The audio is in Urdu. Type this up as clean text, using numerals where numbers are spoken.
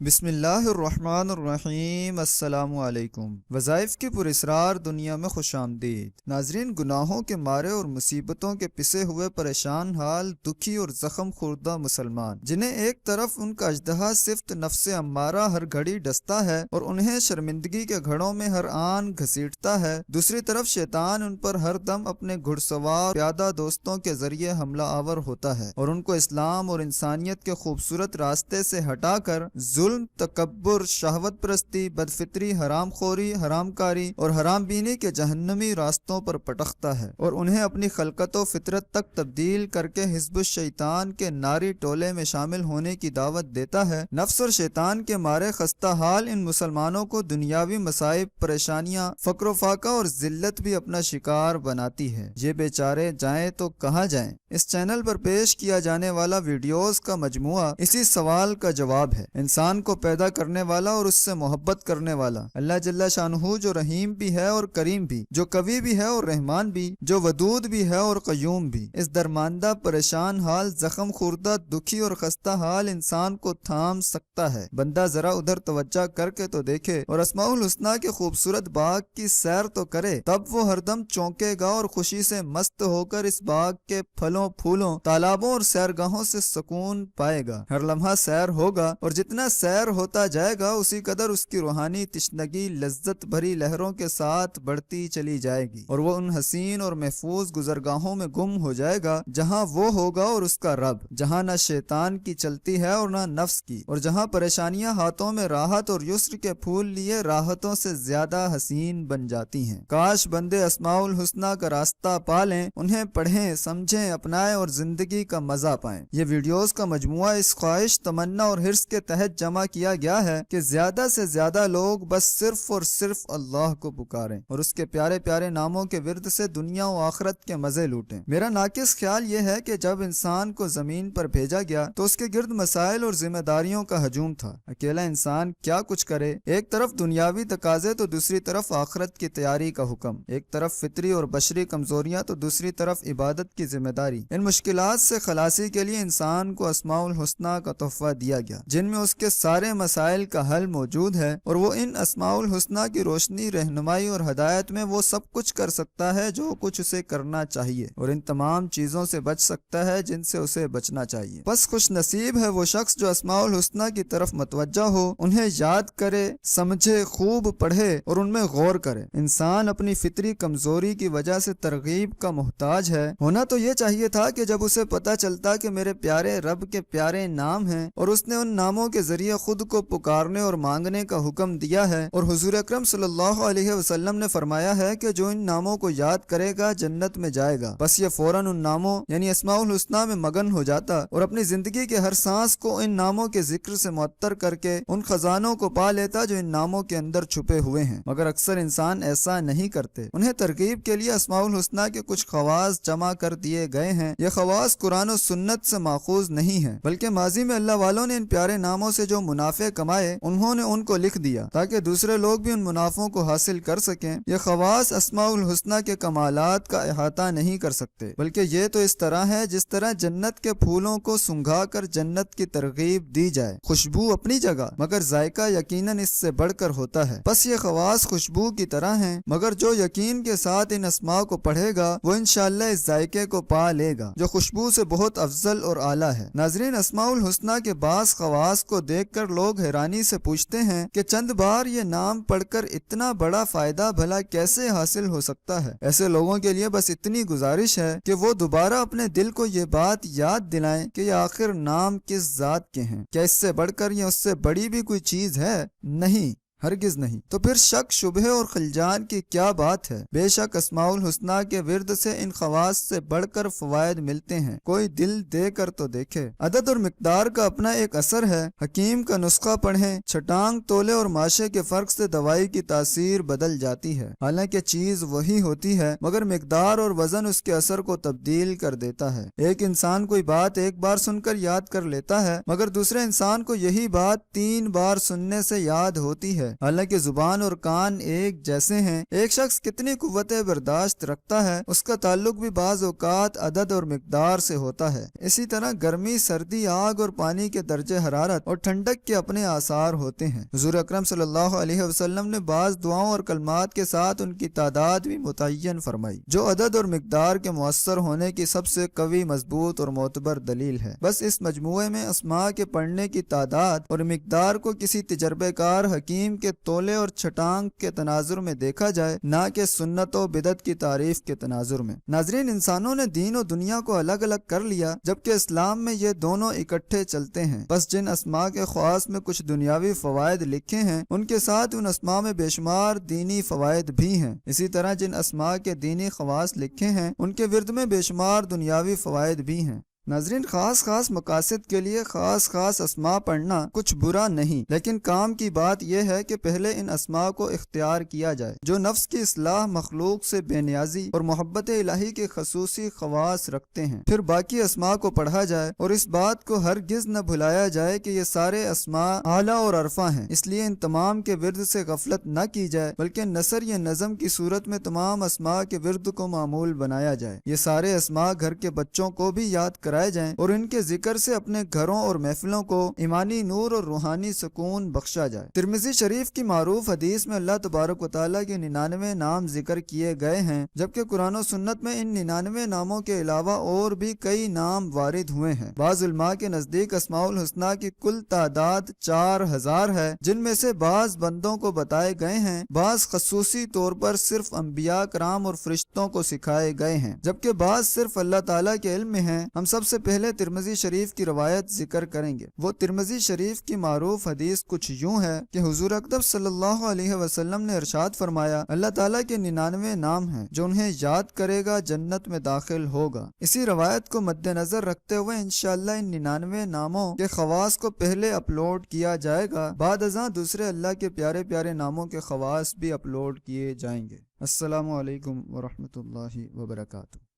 بسم اللہ الرحمن الرحیم۔ السلام علیکم۔ وظائف کی پراسرار دنیا میں خوش آمدید۔ ناظرین، گناہوں کے مارے اور مصیبتوں کے پسے ہوئے پریشان حال، دکھی اور زخم خوردہ مسلمان، جنہیں ایک طرف ان کا اژدہا صفت نفس امارہ ہر گھڑی ڈستا ہے اور انہیں شرمندگی کے گھڑوں میں ہر آن گھسیٹتا ہے، دوسری طرف شیطان ان پر ہر دم اپنے گھڑ سوار پیادہ دوستوں کے ذریعے حملہ آور ہوتا ہے اور ان کو اسلام اور انسانیت کے خوبصورت راستے سے ہٹا کر ظلم، تکبر، شہوت پرستی، بدفطری، حرام خوری، حرام کاری اور حرام بینی کے جہنمی راستوں پر پٹختا ہے اور انہیں اپنی خلقت و فطرت تک تبدیل کر کے حزب الشیطان کے ناری ٹولے میں شامل ہونے کی دعوت دیتا ہے۔ نفس اور شیطان کے مارے خستہ حال ان مسلمانوں کو دنیاوی مصائب، پریشانیاں، فقر و فاقہ اور ذلت بھی اپنا شکار بناتی ہے۔ یہ بیچارے جائیں تو کہاں جائیں؟ اس چینل پر پیش کیا جانے والا ویڈیوز کا مجموعہ اسی سوال کا جواب ہے۔ انسان کو پیدا کرنے والا اور اس سے محبت کرنے والا اللہ جل شانہ، جو رحیم بھی ہے اور کریم بھی، جو قوی بھی ہے اور رحمان بھی، جو ودود بھی ہے اور قیوم بھی، اس درماندہ، پریشان حال، زخم خوردہ، دکھی اور خستہ حال انسان کو تھام سکتا ہے۔ بندہ ذرا ادھر توجہ کر کے تو دیکھے اور اسماء الحسنی کے خوبصورت باغ کی سیر تو کرے، تب وہ ہر دم چونکے گا اور خوشی سے مست ہو کر اس باغ کے پھلوں، پھولوں، تالابوں اور سیرگاہوں سے سکون پائے گا۔ ہر لمحہ سیر ہوگا اور جتنا سیر ہوتا جائے گا اسی قدر اس کی روحانی تشنگی لذت بھری لہروں کے ساتھ بڑھتی چلی جائے گی اور وہ ان حسین اور محفوظ گزرگاہوں میں گم ہو جائے گا جہاں وہ ہوگا اور اس کا رب، جہاں نہ شیطان کی چلتی ہے اور نہ نفس کی، اور جہاں پریشانیاں ہاتھوں میں راحت اور یسر کے پھول لیے راحتوں سے زیادہ حسین بن جاتی ہیں۔ کاش بندے اسماء الحسنی کا راستہ پالیں، انہیں پڑھیں، سمجھیں، اپنائیں اور زندگی کا مزہ پائیں۔ یہ ویڈیوز کا مجموعہ اس خواہش، تمنا اور حرص کے تحت جمع کیا گیا ہے کہ زیادہ سے زیادہ لوگ بس صرف اور صرف اللہ کو پکاریں اور اس کے پیارے پیارے ناموں کے ورد سے دنیا و آخرت کے مزے لوٹیں۔ میرا ناقص خیال یہ ہے کہ جب انسان کو زمین پر بھیجا گیا تو اس کے گرد مسائل اور ذمہ داریوں کا ہجوم تھا۔ اکیلا انسان کیا کچھ کرے؟ ایک طرف دنیاوی تقاضے تو دوسری طرف آخرت کی تیاری کا حکم، ایک طرف فطری اور بشری کمزوریاں تو دوسری طرف عبادت کی ذمہ داری۔ ان مشکلات سے خلاصی کے لیے انسان کو اسماء الحسنی کا تحفہ دیا گیا، جن میں اس کے سارے مسائل کا حل موجود ہے، اور وہ ان اسماء الحسنی کی روشنی، رہنمائی اور ہدایت میں وہ سب کچھ کر سکتا ہے جو کچھ اسے کرنا چاہیے اور ان تمام چیزوں سے بچ سکتا ہے جن سے اسے بچنا چاہیے۔ بس خوش نصیب ہے وہ شخص جو اسماء الحسنی کی طرف متوجہ ہو، انہیں یاد کرے، سمجھے، خوب پڑھے اور ان میں غور کرے۔ انسان اپنی فطری کمزوری کی وجہ سے ترغیب کا محتاج ہے۔ ہونا تو یہ چاہیے تھا کہ جب اسے پتہ چلتا کہ میرے پیارے رب کے پیارے نام ہیں اور اس نے ان ناموں کے ذریعے خود کو پکارنے اور مانگنے کا حکم دیا ہے، اور حضور اکرم صلی اللہ علیہ وسلم نے فرمایا ہے کہ جو ان ناموں کو یاد کرے گا جنت میں جائے گا، بس یہ فوراً ان ناموں یعنی اسماء الحسنی میں مگن ہو جاتا اور اپنی زندگی کے ہر سانس کو ان ناموں کے ذکر سے معطر کر کے ان خزانوں کو پا لیتا جو ان ناموں کے اندر چھپے ہوئے ہیں۔ مگر اکثر انسان ایسا نہیں کرتے۔ انہیں ترغیب کے لیے اسماء الحسنی کے کچھ خواص جمع کر دیے گئے ہیں۔ یہ خواص قرآن و سنت سے ماخوذ نہیں ہیں، بلکہ ماضی میں اللہ والوں نے ان پیارے ناموں سے جو منافع کمائے انہوں نے ان کو لکھ دیا تاکہ دوسرے لوگ بھی ان منافعوں کو حاصل کر سکیں۔ یہ خواص اسماء الحسنی کے کمالات کا احاطہ نہیں کر سکتے، بلکہ یہ تو اس طرح ہے جس طرح جنت کے پھولوں کو سنگھا کر جنت کی ترغیب دی جائے۔ خوشبو اپنی جگہ، مگر ذائقہ یقیناً اس سے بڑھ کر ہوتا ہے۔ بس یہ خواص خوشبو کی طرح ہیں، مگر جو یقین کے ساتھ ان اسماء کو پڑھے گا وہ انشاءاللہ اس ذائقے کو پا لے گا جو خوشبو سے بہت افضل اور اعلیٰ ہے۔ ناظرین، اسماء الحسنی کے بعض خواص کو دیکھ کر لوگ حیرانی سے پوچھتے ہیں کہ چند بار یہ نام پڑھ کر اتنا بڑا فائدہ بھلا کیسے حاصل ہو سکتا ہے؟ ایسے لوگوں کے لیے بس اتنی گزارش ہے کہ وہ دوبارہ اپنے دل کو یہ بات یاد دلائیں کہ یہ آخر نام کس ذات کے ہیں۔ کیا اس سے بڑھ کر یا اس سے بڑی بھی کوئی چیز ہے؟ نہیں، ہرگز نہیں۔ تو پھر شک، شبہ اور خلجان کی کیا بات ہے؟ بے شک اسماء الحسنی کے ورد سے ان خواص سے بڑھ کر فوائد ملتے ہیں، کوئی دل دے کر تو دیکھے۔ عدد اور مقدار کا اپنا ایک اثر ہے۔ حکیم کا نسخہ پڑھیں، چھٹانگ، تولے اور ماشے کے فرق سے دوائی کی تاثیر بدل جاتی ہے۔ حالانکہ چیز وہی ہوتی ہے مگر مقدار اور وزن اس کے اثر کو تبدیل کر دیتا ہے۔ ایک انسان کوئی بات ایک بار سن کر یاد کر لیتا ہے، مگر دوسرے انسان کو یہی بات 3 بار سننے سے یاد ہوتی ہے۔ ہے۔ حالانکہ زبان اور کان ایک جیسے ہیں، ایک شخص کتنی قوت برداشت رکھتا ہے اس کا تعلق بھی بعض اوقات عدد اور مقدار سے ہوتا ہے۔ اسی طرح گرمی، سردی، آگ اور پانی کے درجہ حرارت اور ٹھنڈک کے اپنے آثار ہوتے ہیں۔ حضور اکرم صلی اللہ علیہ وسلم نے بعض دعاؤں اور کلمات کے ساتھ ان کی تعداد بھی متعین فرمائی، جو عدد اور مقدار کے مؤثر ہونے کی سب سے قوی، مضبوط اور معتبر دلیل ہے۔ بس اس مجموعے میں اسماء کے پڑھنے کی تعداد اور مقدار کو کسی تجربہ کار حکیم کے تولے اور چھٹانگ کے تناظر میں دیکھا جائے، نہ کہ سنت و بدعت کی تعریف کے تناظر میں۔ ناظرین، انسانوں نے دین و دنیا کو الگ الگ کر لیا، جبکہ اسلام میں یہ دونوں اکٹھے چلتے ہیں۔ بس جن اسماء کے خواص میں کچھ دنیاوی فوائد لکھے ہیں، ان کے ساتھ ان اسماء میں بے شمار دینی فوائد بھی ہیں۔ اسی طرح جن اسماء کے دینی خواص لکھے ہیں، ان کے ورد میں بے شمار دنیاوی فوائد بھی ہیں۔ ناظرین، خاص مقاصد کے لیے خاص اسماء پڑھنا کچھ برا نہیں، لیکن کام کی بات یہ ہے کہ پہلے ان اسماء کو اختیار کیا جائے جو نفس کی اصلاح، مخلوق سے بے نیازی اور محبت الہی کے خصوصی خواص رکھتے ہیں۔ پھر باقی اسماء کو پڑھا جائے، اور اس بات کو ہرگز نہ بھلایا جائے کہ یہ سارے اسماء اعلیٰ اور عرفہ ہیں، اس لیے ان تمام کے ورد سے غفلت نہ کی جائے، بلکہ نثر یا نظم کی صورت میں تمام اسماء کے ورد کو معمول بنایا جائے۔ یہ سارے اسماء گھر کے بچوں کو بھی یاد کرائے جائیں اور ان کے ذکر سے اپنے گھروں اور محفلوں کو ایمانی نور اور روحانی سکون بخشا جائے۔ ترمذی شریف کی معروف حدیث میں اللہ تبارک و تعالیٰ کے 99 نام ذکر کیے گئے ہیں، جبکہ قرآن و سنت میں ان 99 ناموں کے علاوہ اور بھی کئی نام وارد ہوئے ہیں۔ بعض علماء کے نزدیک اسماء الحسنہ کی کل تعداد 4000 ہے، جن میں سے بعض بندوں کو بتائے گئے ہیں، بعض خصوصی طور پر صرف انبیاء کرام اور فرشتوں کو سکھائے گئے ہیں، جبکہ بعض صرف اللہ تعالیٰ کے علم میں ہیں۔ ہم سب سے پہلے ترمذی شریف کی روایت ذکر کریں گے۔ وہ ترمذی شریف کی معروف حدیث کچھ یوں ہے کہ حضور اکرم صلی اللہ علیہ وسلم نے ارشاد فرمایا، اللہ تعالیٰ کے 99 نام ہیں، جو انہیں یاد کرے گا جنت میں داخل ہوگا۔ اسی روایت کو مد نظر رکھتے ہوئے انشاءاللہ ان 99 ناموں کے خواص کو پہلے اپلوڈ کیا جائے گا، بعد ازاں دوسرے اللہ کے پیارے پیارے ناموں کے خواص بھی اپلوڈ کیے جائیں گے۔ السلام علیکم ورحمۃ اللہ وبرکاتہ۔